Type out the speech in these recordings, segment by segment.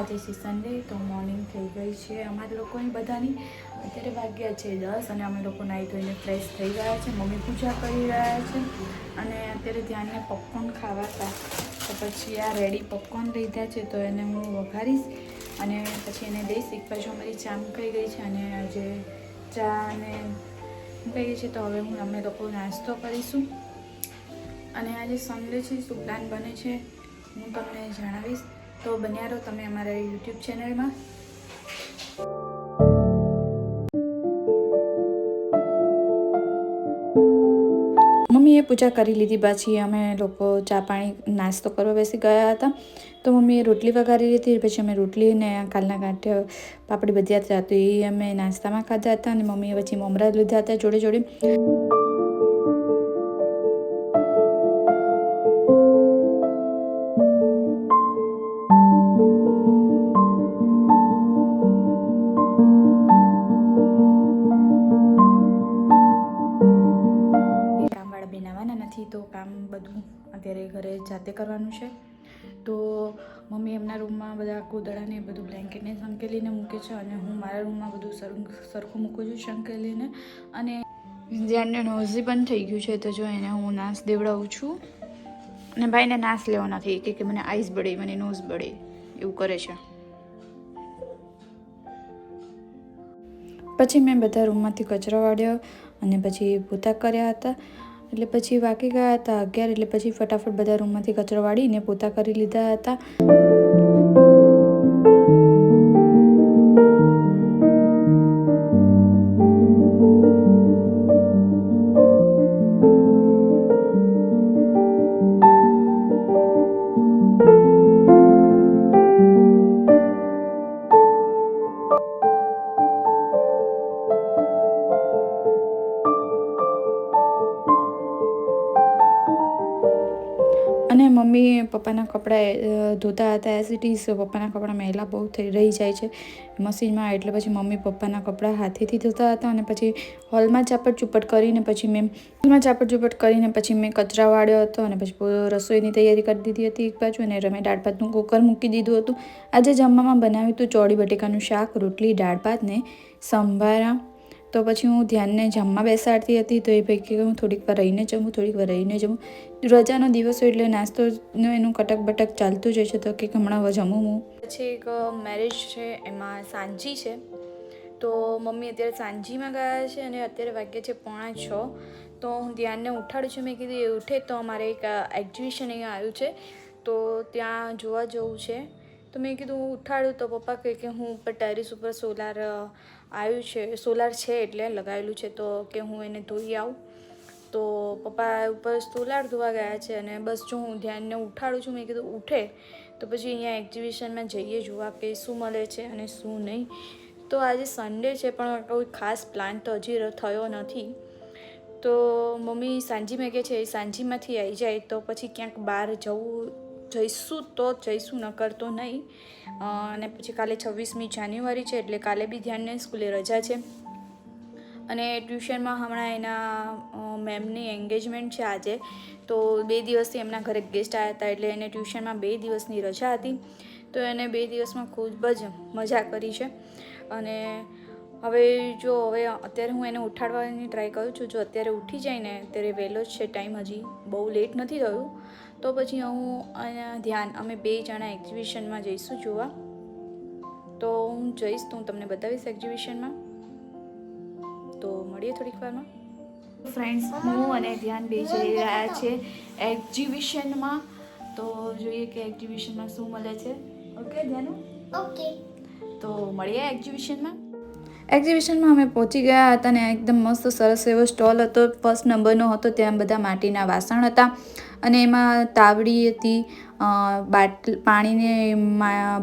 આજે છે સન્ડે, તો મોર્નિંગ થઈ ગઈ છે અમારા લોકોની બધાની. અત્યારે વાગ્યા છે 10 અને અમે લોકો નાહી ધોઈને ફ્રેશ થઈ ગયા છે. મમ્મી પૂજા કરી રહ્યા છે અને અત્યારે ધ્યાનને પોપકોર્ન ખાવા હતા, તો પછી આ રેડી પોપકોર્ન લીધા છે, તો એને હું વઘારીશ અને પછી એને દઈશ. એક બાજુ અમારી ચા મુકાઈ ગઈ છે અને આજે ચા અને મુકાઈ ગઈ છે, તો હવે અમે લોકો નાસ્તો કરીશું. અને આજે સન્ડે છે, શું પ્લાન બને છે હું તમને જણાવીશ, તો બન્યા રહો તમે અમારા યુટ્યુબ ચેનલમાં. મમ્મીએ પૂજા કરી લીધી, પાછી અમે લોકો ચા પાણી નાસ્તો કરવા બેસી ગયા હતા. તો મમ્મીએ રોટલી વઘારી લીધી, પછી અમે રોટલી ને કાલના ગાંઠિયા પાપડી બધ્યા હતા, તો એ અમે નાસ્તામાં ખાધા હતા. અને મમ્મીએ પછી મમરા લીધા હતા જોડે જોડે. તો કામ બધું અત્યારે ઘરે જાતે કરવાનું છે. તો મમ્મી એમના રૂમમાં બધા ગોદડાને બધું બ્લેન્કેટને સંકેલીને મૂકે છે અને હું મારા રૂમમાં બધું સરખું મૂકું છું સંકેલીને. અને ધ્યાનને નોઝી પણ થઈ ગયું છે, તો જો એને હું નાશ દેવડાવું છું. અને ભાઈને નાશ લેવો નથી કે મને આઈસ બળે, મને નોઝ બળે, એવું કરે છે. પછી મેં બધા રૂમમાંથી કચરો વાળ્યો અને પછી પોતા કર્યા હતા. એટલે પછી વાગી ગયા હતા 11, એટલે પછી ફટાફટ બધા રૂમમાંથી કચરો વાળીને પોતા કરી લીધા હતા. અને મમ્મી પપ્પાના કપડાં ધોતા હતા. એસિટીઝ પપ્પાના કપડાં મહિલા બહુ રહી જાય છે મશીનમાં, એટલે પછી મમ્મી પપ્પાના કપડાં હાથેથી ધોતા હતા. અને પછી હોલમાં ચાપટ ચૂપટ કરીને પછી મેં કચરા વાળ્યો હતો અને પછી રસોઈની તૈયારી કરી દીધી હતી એક બાજુ. અને મેં દાળ ભાતનું કુકર મૂકી દીધું હતું. આજે જમવામાં બનાવ્યું હતું ચોળી બટેકાનું શાક, રોટલી, દાળ ભાત ને સંભારા. તો પછી હું ધ્યાનને જમવા બેસાડતી હતી, તો એ પૈકી હું થોડીક વાર રહીને જમું. રજાનો દિવસ હોય એટલે નાસ્તોનો એનું કટક બટક ચાલતું જ હોય છે, તો કે હમણાં જમું હું. પછી એક મેરેજ છે, એમાં સાંજી છે, તો મમ્મી અત્યારે સાંજીમાં ગયા છે અને અત્યારે વાગ્યા છે 5:45. તો હું ધ્યાનને ઉઠાડું છું. મેં કીધું એ ઉઠે તો અમારે એક એક્ઝિબિશન અહીંયા આવ્યું છે, તો ત્યાં જોવા જવું છે. તો મેં કીધું હું ઉઠાડું, તો પપ્પા કહે કે હું ઉપર ટેરેસ ઉપર સોલાર છે એટલે લગાવેલું છે, તો કે હું એને ધોઈ આવું. તો પપ્પા ઉપર સોલાર ધોવા ગયા છે અને બસ જો હું ધ્યાનને ઉઠાડું છું. મેં કીધું ઉઠે તો પછી અહીંયા એક્ઝિબિશનમાં જઈએ જોવા કે શું મળે છે અને શું નહીં. તો આજે સન્ડે છે પણ કોઈ ખાસ પ્લાન તો હજી થયો નથી. તો મમ્મી સાંજીમાં કહે છે સાંજીમાંથી આવી જાય તો પછી ક્યાંક બહાર જઈશું તો જઈશું, નકર તો નહીં. અને પછી કાલે 26મી જાન્યુઆરી છે, એટલે કાલે બી ધ્યાનને સ્કૂલે રજા છે. અને ટ્યુશનમાં હમણાં એના મેમની એન્ગેજમેન્ટ છે આજે, તો 2 દિવસથી એમના ઘરે ગેસ્ટ આવ્યા હતા, એટલે એને ટ્યુશનમાં 2 દિવસની રજા હતી. તો એને 2 દિવસમાં ખૂબ જ મજા કરી છે. અને હવે અત્યારે હું એને ઉઠાડવાની ટ્રાય કરું છું. જો અત્યારે ઉઠી જાય ને, અત્યારે વહેલો જ છે ટાઈમ, હજી બહુ લેટ નથી થયું, તો પછી હું અમે 2 જણા એક્ઝિબિશનમાં જઈશું જોવા. તો હું જઈશ તો હું તમને બતાવીશ એક્ઝિબિશનમાં. તો મળીએ થોડીક વારમાં. ફ્રેન્ડ્સ, હું અને ધ્યાન બે જઈ રહ્યા છે એક્ઝિબિશનમાં. તો જોઈએ કે એક્ઝિબિશનમાં શું મળે છે. ઓકે ધ્યાન? ઓકે, તો મળીએ એક્ઝિબિશનમાં. અમે પહોંચી ગયા હતા ને એકદમ મસ્ત સરસ એવો સ્ટોલ હતો, 1st નંબરનો હતો. ત્યાં બધા માટીના વાસણ હતા અને એમાં તાવડી હતી, પાણીને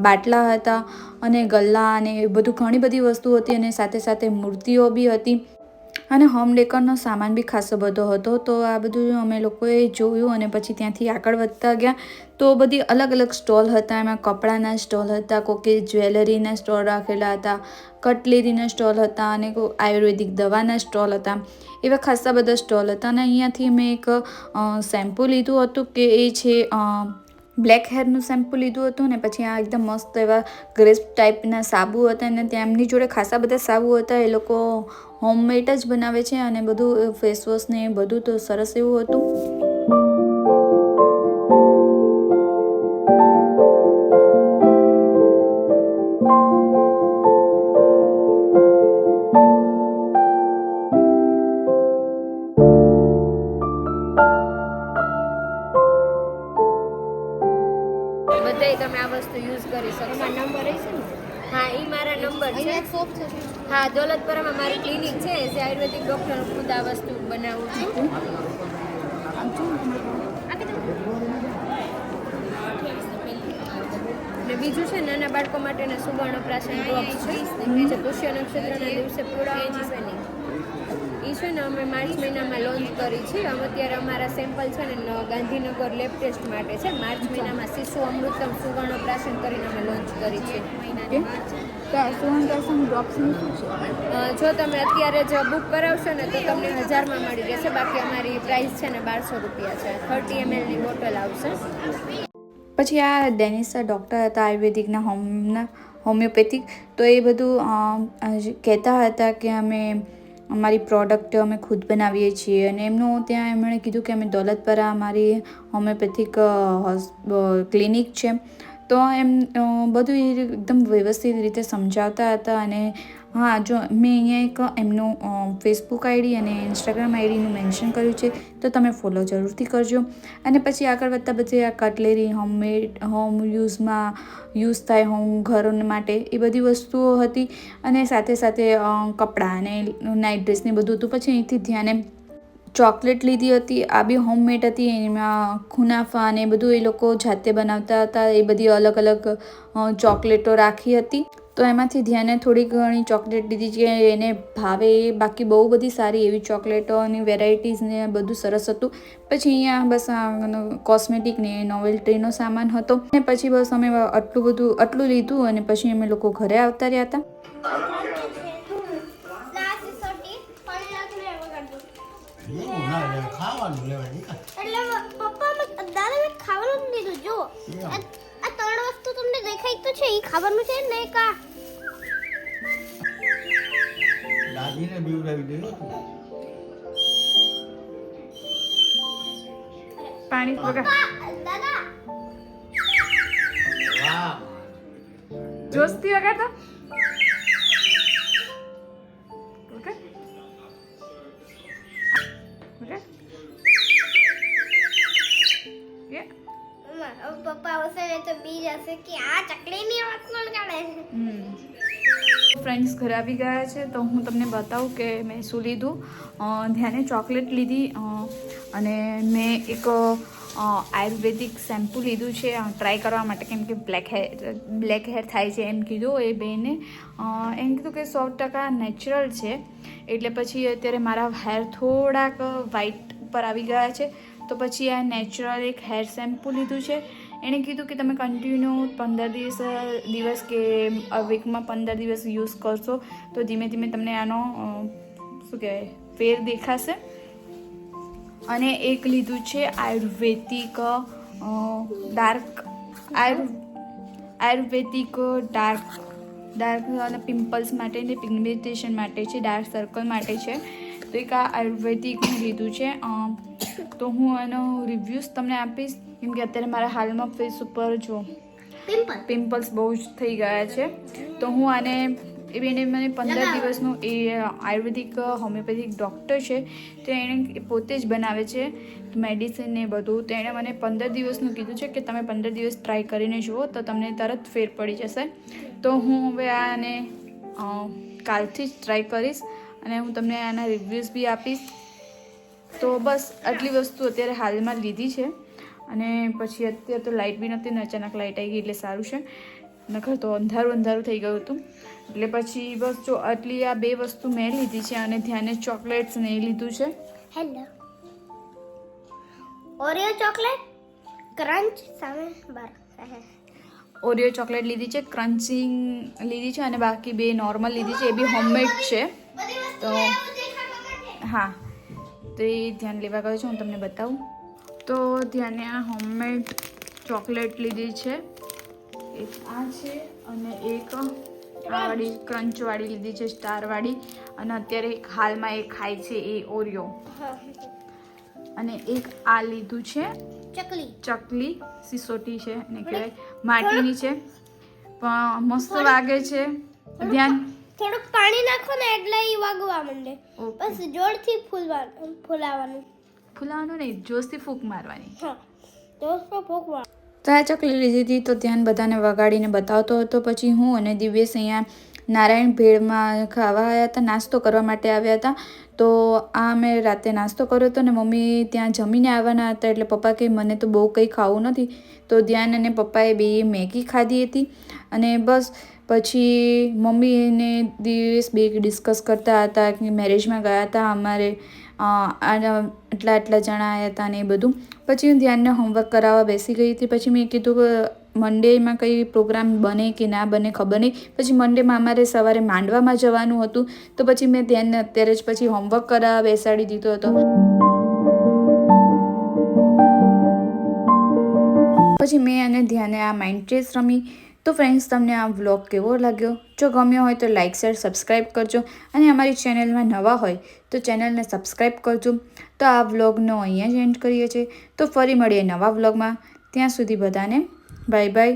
બાટલા હતા અને ગલ્લા અને એ બધું ઘણી બધી વસ્તુ હતી. અને સાથે સાથે મૂર્તિઓ બી હતી અને હોમ ડેકોરનો સામાન બી ખાસો બધો હતો. તો આ બધું અમે લોકોએ જોયું અને પછી ત્યાંથી આગળ વધતા ગયા. તો બધી અલગ અલગ સ્ટોલ હતા. એમાં કપડાના સ્ટોલ હતા, કોકે જ્વેલરીના સ્ટોલ રાખેલા હતા, કટલેરીના સ્ટોલ હતા અને આયુર્વેદિક દવાના સ્ટોલ હતા. એવા ખાસા બધા સ્ટોલ હતા. અને અહીંયાથી મેં એક શેમ્પૂ લીધું હતું કે એ છે બ્લેક હેરનું શેમ્પૂ લીધું હતું ને પછી આ એકદમ મસ્ત એવા ગ્રેસ્પ ટાઈપના સાબુ હતા ને ત્યાં એમની જોડે ખાસા બધા સાબુ હતા. એ લોકો હોમમેડ જ બનાવે છે અને બધું ફેસવોશ ને બધું તો સરસ એવું હતું. તમે આ વસ્તુ યુઝ કરી શકો. નંબર હશે ને? હા, એ મારા નંબર છે. હા, દોલતપરામાં મારી ક્લિનિક છે. જે આયુર્વેદિક ડૉક્ટર ખુદ આ વસ્તુ બનાવું છું. ને બીજું છે નાના બાળકો માટેના સુવર્ણ પ્રાશન ડ્રોપ્સ છે. જે પુષ્ય નક્ષત્રના દિવસે પીવડાવવામાં આવે ને એ છે ને અમે માર્ચ મહિનામાં લોન્ચ કરી છે. અમે અત્યારે અમારા સેમ્પલ છે ને ગાંધીનગર લેબ ટેસ્ટ માટે છે. માર્ચ મહિનામાં શિશુ અમૃતમ સુવર્ણ પ્રાશન કરીને અમે લોન્ચ કરી છે. જો તમે અત્યારે જ બુક કરાવશો ને તો તમને 1000માં મળી જશે. બાકી અમારી પ્રાઇસ છે ને 1200 રૂપિયા છે. 30 ml ની બોટલ આવશે. પછી આ ડેનિસા ડૉક્ટર હતા આયુર્વેદિકના હોમિયોપેથિક. તો એ બધું કહેતા હતા કે અમારી પ્રોડક્ટ અમે ખુદ બનાવીએ છીએ અને એમનું ત્યાં એમણે કીધું કે અમે દોલતપરા અમારી હોમિયોપેથિક ક્લિનિક છે. તો એમ બધું એકદમ વ્યવસ્થિત રીતે સમજાવતા હતા. અને હા, જો મેં અહીંયા એક એમનું ફેસબુક આઈડી અને ઇન્સ્ટાગ્રામ આઈડીનું મેન્શન કર્યું છે, તો તમે ફોલો જરૂરથી કરજો. અને પછી આગળ વધતા બધી આ કટલેરી હોમ યુઝ થાય ઘરો માટે એ બધી વસ્તુઓ હતી. અને સાથે સાથે કપડાં અને નાઇટ ડ્રેસને બધું હતું. પછી અહીંથી ધ્યાને ચોકલેટ લીધી હતી. આ બી હોમમેડ હતી. એમાં ખુનાફા અને બધું એ લોકો જાતે બનાવતા હતા. એ બધી અલગ અલગ ચોકલેટો રાખી હતી. તો એમાંથી ધ્યાને થોડી ઘણી ચોકલેટ લીધી છે એને ભાવે. બાકી બહુ બધી સારી એવી ચોકલેટોની વેરાયટીઝ ને બધું સરસ હતું. પછી અહીંયા બસ કોસ્મેટિક ને નોવેલ્ટીનો સામાન હતો. અને પછી બસ અમે આટલું લીધું અને પછી અમે લોકો ઘરે આવતા રહ્યા હતા. ખાવાનું લેવાની એટલે પપ્પા દાદા મેં ખાવાનું લીધું. જો આ 3 વસ્તુ તમને દેખાય તો છે એ ખાવાનું છે ને કા દાદીને બીવડાવી દેલો તું પાણી દાદા વાહ જોસ્તી વગાડતા ઓકે પપ્પા આવશે તો બી જશે કે આ ચકલીની વાત કોણ કાઢે. ફ્રેન્ડ્સ ઘરે આવી ગયા છે તો હું તમને બતાવું કે મેં શું લીધું. ધ્યાને ચોકલેટ લીધી અને મેં એક આયુર્વેદિક શેમ્પૂ લીધું છે ટ્રાય કરવા માટે. કેમ કે બ્લેક હેર થાય છે એમ કીધું એ બેને. એમ કીધું કે 100% નેચરલ છે. એટલે પછી અત્યારે મારા હેર થોડાક વ્હાઈટ ઉપર આવી ગયા છે. તો પછી આ નેચરલ એક હેર શેમ્પૂ લીધું છે. એણે કીધું કે તમે કન્ટિન્યુ 15 દિવસ કે વીકમાં 15 દિવસ યુઝ કરશો તો ધીમે ધીમે તમને આનો શું કહેવાય ફેર દેખાશે. અને એક લીધું છે આયુર્વેદિક ડાર્ક અને પિમ્પલ્સ માટે ને પિગ્મેન્ટેશન માટે છે. ડાર્ક સર્કલ માટે છે. તો એક આ આયુર્વેદિકનું લીધું છે. તો હું એનો રિવ્યૂઝ તમને આપીશ. કેમ કે અત્યારે મારા હાલમાં ફેસ ઉપર જો પિમ્પલ્સ બહુ જ થઈ ગયા છે. તો હું આને એને મને 15 દિવસનું એ આયુર્વેદિક હોમિયોપેથિક ડૉક્ટર છે. તો એણે પોતે જ બનાવે છે મેડિસિન ને બધું. તો એણે મને 15 દિવસનું કીધું છે કે તમે 15 દિવસ ટ્રાય કરીને જુઓ તો તમને તરત ફેર પડી જશે. તો હું હવે આને કાલથી જ ટ્રાય કરીશ અને હું તમને આના રિવ્યૂઝ બી આપીશ. તો બસ આટલી વસ્તુ અત્યારે હાલમાં લીધી છે. અને પછી અત્યારે તો લાઇટ બી નથી ને અચાનક લાઇટ આવી ગઈ એટલે સારું છે. નકર તો અંધારું થઈ ગયું હતું. એટલે પછી બસ જો આટલી આ 2 વસ્તુ મેં લીધી છે. અને ધ્યાને ચોકલેટ્સ ને એ લીધું છે. હેલો ઓરિયો ચોકલેટ ક્રંચ સામે બાર ઓરિયો ચોકલેટ લીધી છે, ક્રન્ચિંગ લીધી છે અને બાકી 2 નોર્મલ લીધી છે. એ બી હોમમેડ છે. તો હા, તો એ ધ્યાન લેવા ગયો છે. હું તમને બતાવું તો ધ્યાને આ હોમમેડ ચોકલેટ લીધી છે, એક આ છે અને એક આ વાળી ક્રંચવાળી લીધી છે, સ્ટારવાળી. અને અત્યારે હાલમાં એ ખાય છે એ ઓરિયો. અને એક આ લીધું છે ચકલી, સિસોટી છે ને કહેવાય, માટીની છે પણ મસ્ત વાગે છે. ધ્યાન થોડુંક પાણી નાખો ને એટલે ઈ વાગવા માંડે. બસ જોરથી ફૂલાવાનું નહીં, જોશથી ફૂંક મારવાની. હા, જોરથી ફૂંકવા. તો આ ચકલી લીધી હતી તો ધ્યાન બધાને વગાડીને બતાવતો હતો. પછી હું અને દિવ્યેશ અહીંયા નારાયણ ભેળમાં ખાવા આવ્યા હતા, નાસ્તો કરવા માટે આવ્યા હતા. તો આ અમે રાતે નાસ્તો કર્યો હતો ને મમ્મી ત્યાં જમીને આવવાના હતા, એટલે પપ્પા કે મને તો બહુ કંઈ ખાવું નથી. તો ધ્યાન અને પપ્પાએ બે મેગી ખાધી હતી. અને બસ પછી મમ્મી અને દિવ્યેશ બે ડિસ્કસ કરતા હતા કે મેરેજમાં ગયા હતા અમારે, આટલા જણા આવ્યા હતા ને એ બધું. પછી હું ધ્યાનને હોમવર્ક કરાવવા બેસી ગઈ હતી. પછી મેં કીધું કે મંડેમાં કંઈ પ્રોગ્રામ બને કે ના બને ખબર નહીં. પછી મંડેમાં અમારે સવારે માંડવામાં જવાનું હતું, તો પછી મેં ધ્યાનને અત્યારે જ પછી હોમવર્ક કરાવવા બેસાડી દીધો હતો. પછી મેં અને ધ્યાને આ માઇન્ડ ચેસ રમી. તો ફ્રેન્ડ્સ, તમને આ વ્લોગ કેવો લાગ્યો? જો ગમ્યો હોય તો લાઇક, શેર, સબસ્ક્રાઈબ કરજો. અને અમારી ચેનલમાં નવા હોય તો ચેનલને સબસ્ક્રાઈબ કરજો. તો આ વ્લોગનો અહીંયા જ એન્ડ કરીએ છીએ. તો ફરી મળીએ નવા વ્લોગમાં. ત્યાં સુધી બધાને બાય બાય.